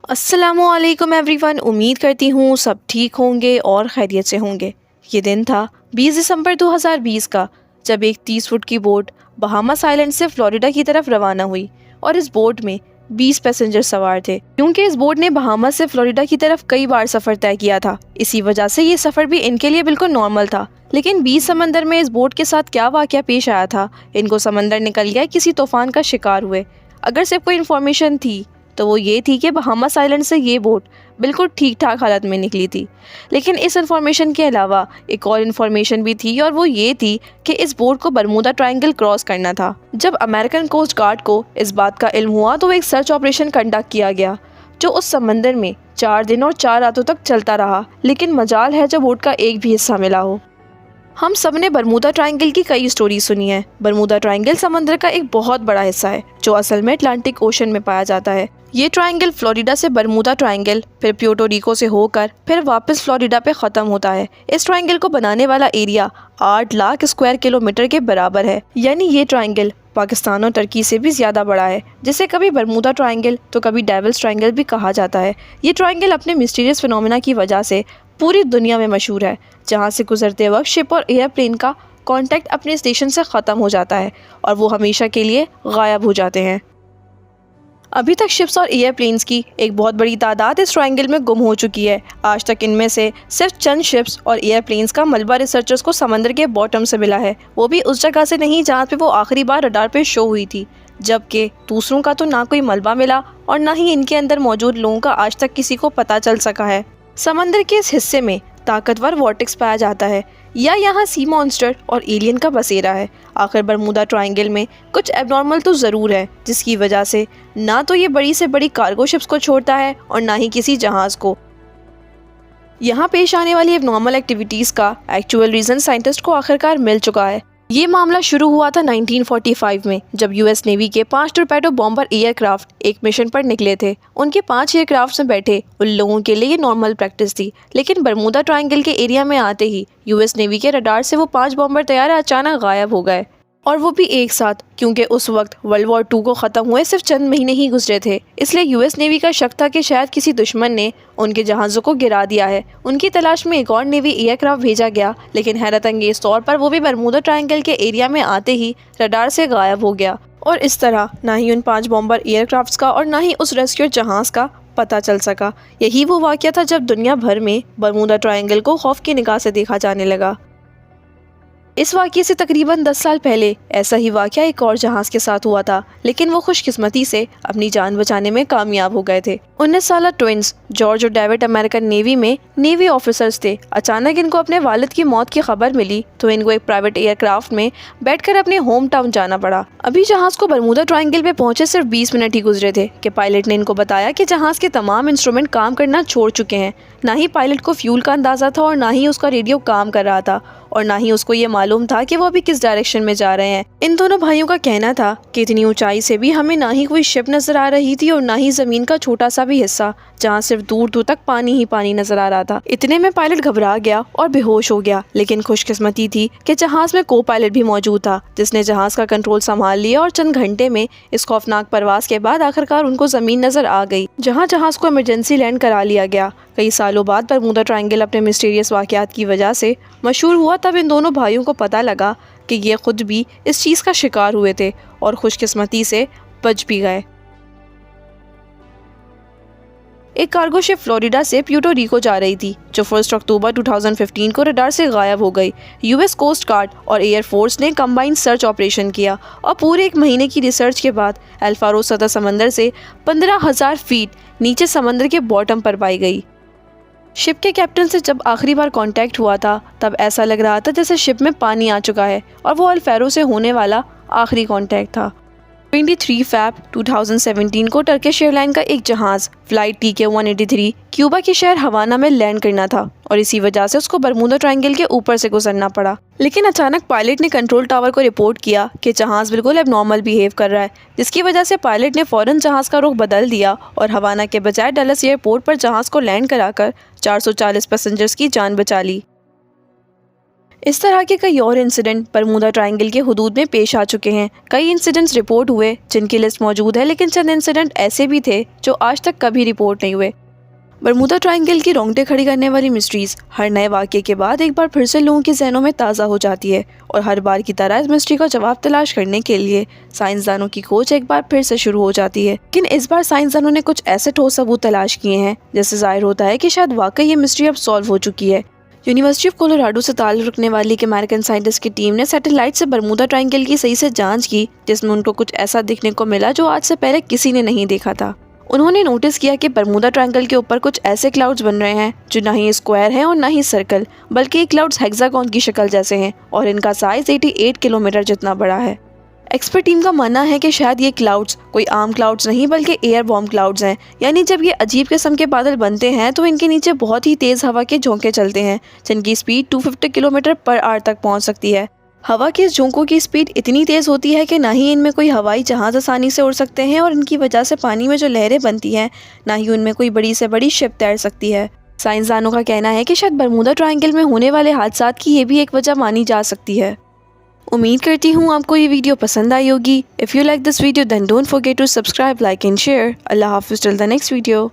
अस्सलामुअलैकुम एवरीवन। उम्मीद करती हूँ सब ठीक होंगे और खैरियत से होंगे। ये दिन था 20 दिसंबर 2020 का, जब एक 30 फुट की बोट बहामास आइलैंड से फ्लोरिडा की तरफ रवाना हुई और इस बोट में 20 पैसेंजर सवार थे। क्योंकि इस बोट ने बहामास से फ्लोरिडा की तरफ कई बार सफ़र तय किया था, इसी वजह से ये सफ़र भी इनके लिए बिल्कुल नॉर्मल था। लेकिन 20 समंदर में इस बोट के साथ क्या वाक़या पेश आया था, इनको समंदर निकल गया किसी तूफान का शिकार हुए। अगर सिर्फ कोई इन्फॉर्मेशन थी तो वो ये थी कि बहामास आइलैंड से ये बोट बिल्कुल ठीक ठाक हालत में निकली थी। लेकिन इस इन्फॉर्मेशन के अलावा एक और इन्फॉर्मेशन भी थी, और वो ये थी कि इस बोट को बरमूदा ट्रायंगल क्रॉस करना था। जब अमेरिकन कोस्ट गार्ड को इस बात का इल्म हुआ तो एक सर्च ऑपरेशन कंडक्ट किया गया, जो उस समंदर में 4 दिन और 4 रातों तक चलता रहा। लेकिन मजाल है जब बोट का एक भी हिस्सा मिला हो। हम सब ने बरमूदा ट्रायंगल की कई स्टोरी सुनी है। बरमूदा ट्रायंगल समंदर का एक बहुत बड़ा हिस्सा है जो असल में अटलांटिक ओशन में पाया जाता है। ये ट्रायंगल फ्लोरिडा से बरमूदा ट्रायंगल, फिर प्यूर्टो रिको से होकर फिर वापस फ्लोरिडा पे ख़त्म होता है। इस ट्रायंगल को बनाने वाला एरिया 8 लाख स्क्वायर किलोमीटर के बराबर है। यानी ये ट्रायंगल पाकिस्तान और टर्की से भी ज़्यादा बड़ा है, जिसे कभी बरमूदा ट्रायंगल तो कभी डेविल्स ट्रायंगल भी कहा जाता है। ये ट्रायंगल अपने मिस्टीरियस फिनोमेना की वजह से पूरी दुनिया में मशहूर है, जहाँ से गुजरते वक्त शिप और एयरप्लेन का कांटेक्ट अपने स्टेशन से ख़त्म हो जाता है और वो हमेशा के लिए गायब हो जाते हैं। अभी तक शिप्स और एयरप्लेन्स की एक बहुत बड़ी तादाद इस ट्रायंगल में गुम हो चुकी है। आज तक इनमें से सिर्फ चंद शिप्स और एयरप्लेन्स का मलबा रिसर्चर्स को समंदर के बॉटम से मिला है, वो भी उस जगह से नहीं जहाँ पे वो आखिरी बार रडार पे शो हुई थी। जबकि दूसरों का तो ना कोई मलबा मिला और ना ही इनके अंदर मौजूद लोगों का आज तक किसी को पता चल सका है। समंदर के इस हिस्से में ताकतवर वॉर्टेक्स पाया जाता है, या यहाँ सी मॉन्स्टर और एलियन का बसेरा है। आखिर बरमूदा ट्रायंगल में कुछ एबनॉर्मल तो ज़रूर है, जिसकी वजह से ना तो ये बड़ी से बड़ी कार्गो शिप्स को छोड़ता है और ना ही किसी जहाज़ को। यहाँ पेश आने वाली एबनॉर्मल एक्टिविटीज़ का एक्चुअल रीज़न साइंटिस्ट को आखिरकार मिल चुका है। ये मामला शुरू हुआ था 1945 में, जब यूएस नेवी के 5 टॉरपेडो बॉम्बर एयरक्राफ्ट एक मिशन पर निकले थे। उनके 5 एयरक्राफ्ट में बैठे उन लोगों के लिए ये नॉर्मल प्रैक्टिस थी। लेकिन बरमूदा ट्रायंगल के एरिया में आते ही यूएस नेवी के रडार से वो 5 बॉम्बर तैयार अचानक गायब हो गए, और वो भी एक साथ, क्योंकि उस वक्त वर्ल्ड वॉर 2 को ख़त्म हुए सिर्फ चंद महीने ही गुजरे थे। इसलिए यूएस नेवी का शक था कि शायद किसी दुश्मन ने उनके जहाज़ों को गिरा दिया है। उनकी तलाश में एक और नेवी एयरक्राफ्ट भेजा गया, लेकिन हैरत अंगेज़ तौर पर वो भी बरमूदा ट्रायंगल के एरिया में आते ही रडार से गायब हो गया। और इस तरह ना ही उन 5 बॉम्बर एयरक्राफ्ट्स का और ना ही उस रेस्क्यू जहाज़ का पता चल सका। यही वो वाक़या था जब दुनिया भर में बरमूदा ट्रायंगल को खौफ की निगाह से देखा जाने लगा। इस वाक़ये से तकरीबन 10 साल पहले ऐसा ही वाक़या एक और जहाज़ के साथ हुआ था, लेकिन वो खुशकिस्मती से अपनी जान बचाने में कामयाब हो गए थे। 19 साला ट्विंस जॉर्ज और डेविड अमेरिकन नेवी में नेवी ऑफिसर्स थे। अचानक इनको अपने वालिद की मौत की खबर मिली तो इनको एक प्राइवेट एयरक्राफ्ट में बैठकर अपने होम टाउन जाना पड़ा। अभी जहाज़ को बरमूदा ट्रायंगल पे पहुंचे सिर्फ 20 मिनट ही गुजरे थे कि पायलट ने इनको बताया कि जहाज़ के तमाम इंस्ट्रूमेंट काम करना छोड़ चुके हैं। ना ही पायलट को फ्यूल का अंदाज़ा था और ना ही उसका रेडियो काम कर रहा था, और ना ही उसको ये मालूम था कि वो अभी किस डायरेक्शन में जा रहे हैं। इन दोनों भाइयों का कहना था कि इतनी ऊंचाई से भी हमें ना ही कोई शिप नजर आ रही थी और ना ही जमीन का छोटा सा भी हिस्सा जहाँ सिर्फ दूर दूर तक पानी ही पानी नजर आ रहा था। इतने में पायलट घबरा गया और बेहोश हो गया। लेकिन खुशकिस्मती थी कि जहाज में को पायलट भी मौजूद था, जिसने जहाज का कंट्रोल संभाल लिया और चंद घंटे में इस खौफनाक परवास के बाद आखिरकार उनको जमीन नजर आ गई, जहाँ जहाज को इमरजेंसी लैंड करा लिया गया। कई सालों बाद बरमूदा ट्रायंगल अपने मिस्टीरियस वाक़यात की वजह से मशहूर हुआ। तब इन दोनों भाइयों को पता लगा कि ये खुद भी इस चीज़ का शिकार हुए थे और खुशकिस्मती से बच भी गए। एक कार्गो शिप फ्लोरिडा से प्यूर्टो रिको जा रही थी, जो 1 अक्टूबर 2015 को रडार से गायब हो गई। यूएस कोस्ट गार्ड और एयर फोर्स ने कंबाइंड सर्च ऑपरेशन किया और पूरे 1 महीने की रिसर्च के बाद अल्फारो सतह समंदर से 15,000 फीट नीचे समंदर के बॉटम पर पाई गई। शिप के कैप्टन से जब आखिरी बार कांटेक्ट हुआ था तब ऐसा लग रहा था जैसे शिप में पानी आ चुका है, और वो अल्फारो से होने वाला आखिरी कांटेक्ट था। 23 फ़रवरी 2017 को टर्किश एयरलाइन का एक जहाज़ फ्लाइट TK-183 क्यूबा के शहर हवाना में लैंड करना था, और इसी वजह से उसको बरमूदा ट्रायंगल के ऊपर से गुजरना पड़ा। लेकिन अचानक पायलट ने कंट्रोल टावर को रिपोर्ट किया कि जहाज़ बिल्कुल एबनॉर्मल बिहेव कर रहा है, जिसकी वजह से पायलट ने फ़ौरन जहाज़ का रुख बदल दिया और हवाना के बजाय डलस एयरपोर्ट पर जहाज़ को लैंड कराकर 440 पैसेंजर्स की जान बचा ली। इस तरह के कई और इंसिडेंट बरमूदा ट्रायंगल के हुदूद में पेश आ चुके हैं। कई इंसिडेंट्स रिपोर्ट हुए जिनकी लिस्ट मौजूद है, लेकिन चंद इंसिडेंट ऐसे भी थे जो आज तक कभी रिपोर्ट नहीं हुए। बरमूदा ट्रायंगल की रोंगटे खड़ी करने वाली मिस्ट्रीज हर नए वाक़े के बाद एक बार फिर से लोगों के जहनों में ताज़ा हो जाती है, और हर बार की तरह इस मिस्ट्री का जवाब तलाश करने के लिए साइंसदानों की खोज एक बार फिर से शुरू हो जाती है। लेकिन इस बार साइंसदानों ने कुछ ऐसे ठोस सबूत तलाश किए हैं जिससे जाहिर होता है कि शायद वाकई ये मिस्ट्री अब सॉल्व हो चुकी है। यूनिवर्सिटी ऑफ कोलोराडो से ताल्लुक़ रखने वाली एक अमेरिकन साइंटिस्ट की टीम ने सैटेलाइट से बरमूदा ट्रायंगल की सही से जांच की, जिसमें उनको कुछ ऐसा दिखने को मिला जो आज से पहले किसी ने नहीं देखा था। उन्होंने नोटिस किया कि बरमूदा ट्रायंगल के ऊपर कुछ ऐसे क्लाउड्स बन रहे हैं जो ना ही स्क्वायर हैं और ना ही सर्कल, बल्कि ये क्लाउड्स हेक्सागोन की शक्ल जैसे हैं और इनका साइज 88 किलोमीटर जितना बड़ा है। एक्सपर्ट टीम का मानना है कि शायद ये क्लाउड्स कोई आम क्लाउड्स नहीं बल्कि एयर बॉम्ब क्लाउड्स हैं, यानी जब ये अजीब किस्म के बादल बनते हैं तो इनके नीचे बहुत ही तेज़ हवा के झोंके चलते हैं जिनकी स्पीड 250 किलोमीटर पर आवर तक पहुंच सकती है। हवा के इस झोंकों की स्पीड इतनी तेज़ होती है कि ना ही इनमें कोई हवाई जहाज़ आसानी से उड़ सकते हैं, और इनकी वजह से पानी में जो लहरें बनती हैं ना ही उनमें कोई बड़ी से बड़ी शिप तैर सकती है। साइंसदानों का कहना है कि शायद बरमूदा ट्रायंगल में होने वाले हादसात की ये भी एक वजह मानी जा सकती है। उम्मीद करती हूँ आपको ये वीडियो पसंद आई होगी। If you like this video then don't forget to subscribe, like and share. अल्लाह हाफिज़ टिल द नेक्स्ट वीडियो।